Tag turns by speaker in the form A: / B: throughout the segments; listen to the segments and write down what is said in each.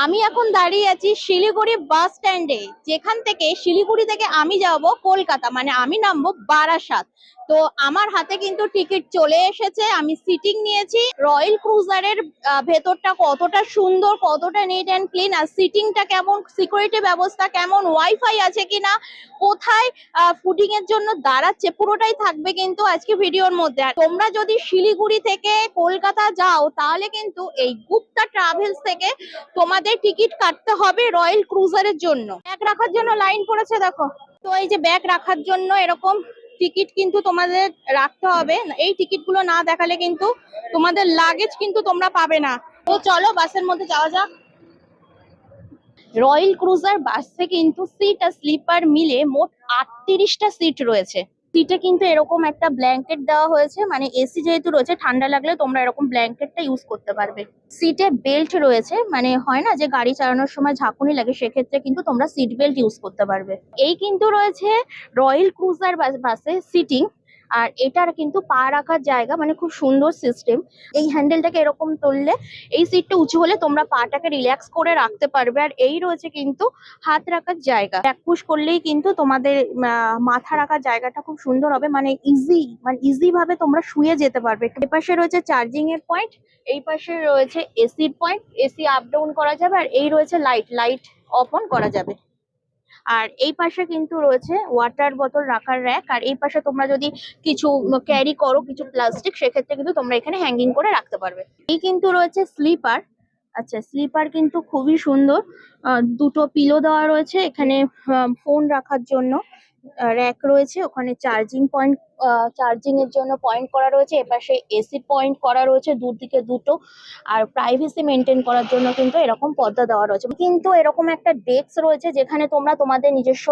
A: আমি এখন দাঁড়িয়ে আছি শিলিগুড়ি বাস স্ট্যান্ডে, যেখান থেকে শিলিগুড়ি থেকে আমি যাব কলকাতা, মানে আমি নামবো বারাসাত। তো আমার হাতে কিন্তু টিকিট চলে এসেছে, আমি সিটিং নিয়েছি। রয়্যাল ক্রুজারের ভেতরটা কতটা সুন্দর, কতটা নিট অ্যান্ড ক্লিন, আর সিটিংটা কেমন, সিকিউরিটি ব্যবস্থা কেমন, ওয়াইফাই আছে কিনা, কোথায় ফুডিং এর জন্য দাঁড়াচ্ছে, পুরোটাই থাকবে কিন্তু আজকে ভিডিওর মধ্যে। আর তোমরা যদি শিলিগুড়ি থেকে কলকাতা যাও তাহলে কিন্তু এই গুপ্তা ট্রাভেলস থেকে তোমাদের টিকিট কাটতে হবে রয়্যাল ক্রুজারের জন্য। ব্যাগ রাখার জন্য লাইন পড়েছে দেখো। তো এই যে ব্যাগ রাখার জন্য এরকম টিকিট কিন্তু তোমাদের রাখতে হবে, এই টিকিট গুলো না দেখালে কিন্তু তোমাদের লাগেজ কিন্তু তোমরা পাবে না। তো চলো বাসের মধ্যে যাওয়া যাক। রয়্যাল ক্রুজার বাসে কিন্তু সিট আর স্লিপার মিলে মোট 38টা সিট রয়েছে। সিটে কিন্তু এরকম একটা ব্ল্যাঙ্কেট দেওয়া হয়েছে, মানে এসি যেহেতু রয়েছে ঠান্ডা লাগলে তোমরা এরকম ব্ল্যাঙ্কেটটা ইউজ করতে পারবে। সিটে বেল্ট রয়েছে, মানে হয় না যে গাড়ি চালানোর সময় ঝাঁকুনি লাগে, সেক্ষেত্রে কিন্তু তোমরা সিট বেল্ট ইউজ করতে পারবে। এই কিন্তু রয়েছে রয়্যাল ক্রুজার বাসে সিটিং। আর এটার কিন্তু পা রাখার জায়গা, মানে খুব সুন্দর সিস্টেম। এই হ্যান্ডেলটাকে এরকম তুললে এই সিটটা উঁচু হলে তোমরা পাটাকে রিল্যাক্স করে রাখতে পারবে। আর এই রয়েছে কিন্তু হাত রাখার জায়গা, ব্যাক পুশ করলেই কিন্তু তোমাদের মাথা রাখার জায়গাটা খুব সুন্দর হবে, মানে ইজি ভাবে তোমরা শুয়ে যেতে পারবে। এ পাশে রয়েছে চার্জিং এর পয়েন্ট, এই পাশে রয়েছে এসির পয়েন্ট, এসি আপ ডাউন করা যাবে। আর এই রয়েছে লাইট অফ অন করা যাবে। আর এই পাশে কিন্তু রয়েছে ওয়াটার বোতল রাখার র্যাক। আর এই পাশে তোমরা যদি কিছু ক্যারি করো, কিছু প্লাস্টিক, সেক্ষেত্রে কিন্তু তোমরা এখানে হ্যাঙ্গিং করে রাখতে পারবে। এই কিন্তু রয়েছে স্লিপার। আচ্ছা, স্লিপার কিন্তু খুবই সুন্দর। দুটো পিলো দেওয়া রয়েছে এখানে, ফোন রাখার জন্য র্যাক রয়েছে, ওখানে চার্জিং এর জন্য পয়েন্ট করা রয়েছে, এপাশে এসি পয়েন্ট করা রয়েছে দুদিকে দুটো। আর প্রাইভেসি মেনটেন করার জন্য কিন্তু এরকম পর্দা দেওয়া রয়েছে। কিন্তু এরকম একটা ডেস্ক রয়েছে যেখানে তোমরা তোমাদের নিজস্ব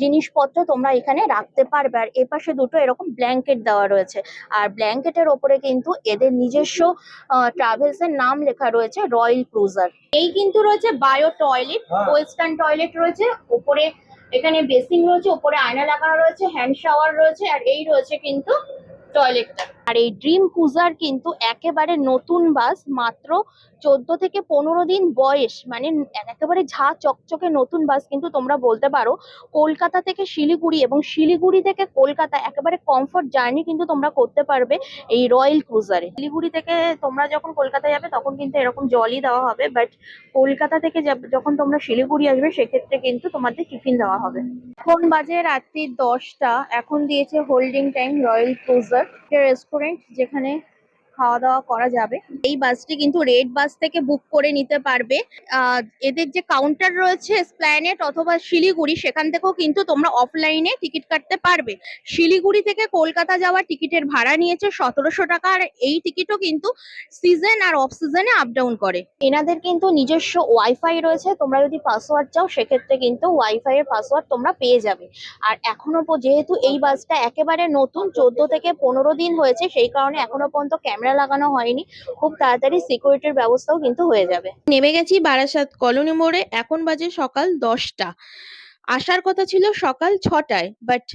A: জিনিসপত্র তোমরা এখানে রাখতে পারবে। আর এপাশে দুটো এরকম ব্ল্যাঙ্কেট দেওয়া রয়েছে, আর ব্ল্যাঙ্কেটের ওপরে কিন্তু এদের নিজস্ব ট্রাভেলস এর নাম লেখা রয়েছে রয়্যাল ক্রুজার। এই কিন্তু রয়েছে বায়ো টয়লেট, ওয়েস্টার্ন টয়লেট রয়েছে ওপরে, এখানে বেসিন রয়েছে, উপরে আয়না লাগানো রয়েছে, হ্যান্ড শাওয়ার রয়েছে। আর এই রয়েছে কিন্তু টয়লেটটা। আর এই ড্রিম ক্রুজার কিন্তু একেবারে নতুন বাস, মাত্র 14 থেকে 15 দিন বয়স, মানে একেবারে ঝা চকচকে নতুন বাস কিন্তু তোমরা বলতে পারো। কলকাতা থেকে শিলিগুড়ি এবং শিলিগুড়ি থেকে কলকাতা একেবারে কমফোর্ট জার্নি কিন্তু তোমরা করতে পারবে এই রয়্যাল ক্রুজারে। শিলিগুড়ি থেকে তোমরা যখন কলকাতা যাবে তখন কিন্তু এরকম জলই দেওয়া হবে, বাট কলকাতা থেকে যখন তোমরা শিলিগুড়ি আসবে সেক্ষেত্রে কিন্তু তোমাদের টিফিন দেওয়া হবে। এখন বাজে রাত্রি 10টা, এখন দিয়েছে holding time royal cruiser restaurant, যেখানে খাওয়া দাওয়া করা যাবে। এই বাসটি কিন্তু রেড বাস থেকে বুক করে নিতে পারবে। এদের যে কাউন্টার রয়েছে এসপ্ল্যানেড অথবা শিলিগুড়ি, সেখান থেকেও কিন্তু তোমরা অফলাইনে টিকিট কাটতে পারবে। শিলিগুড়ি থেকে কলকাতা যাওয়ার টিকিটের ভাড়া নিয়েছে 1700 টাকা। আর এই টিকিটও কিন্তু সিজন আর অফ সিজনে আপ ডাউন করে। এনাদের কিন্তু নিজস্ব ওয়াইফাই রয়েছে, তোমরা যদি পাসওয়ার্ড চাও সেক্ষেত্রে কিন্তু ওয়াইফাই এর পাসওয়ার্ড তোমরা পেয়ে যাবে। আর এখনো যেহেতু এই বাসটা একেবারে নতুন, 14 থেকে 15 দিন হয়েছে, সেই কারণে এখনো পর্যন্ত ক্যামেরা লাগানো হয়নি। খুব তাড়াতাড়ি সিকিউরিটির ব্যবস্থাও কিন্তু হয়ে যাবে। নেমে গেছি বারাসাত কলোনি মোড়ে, এখন বাজে সকাল 10টা। আসার কথা ছিল সকাল 6টায়, বাট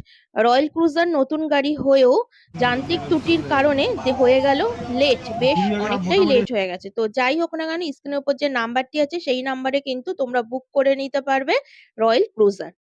A: রয়্যাল ক্রুজার নতুন গাড়ি হয়েও যান্ত্রিক ত্রুটির কারণে যে হয়ে গেল লেট, বেশ অনেকটাই লেট হয়ে গেছে। তো যাই হোক না কেন, স্ক্রিনের উপর যে নাম্বারটি আছে সেই নাম্বারে কিন্তু তোমরা বুক করে নিতে পারবে রয়্যাল ক্রুজার।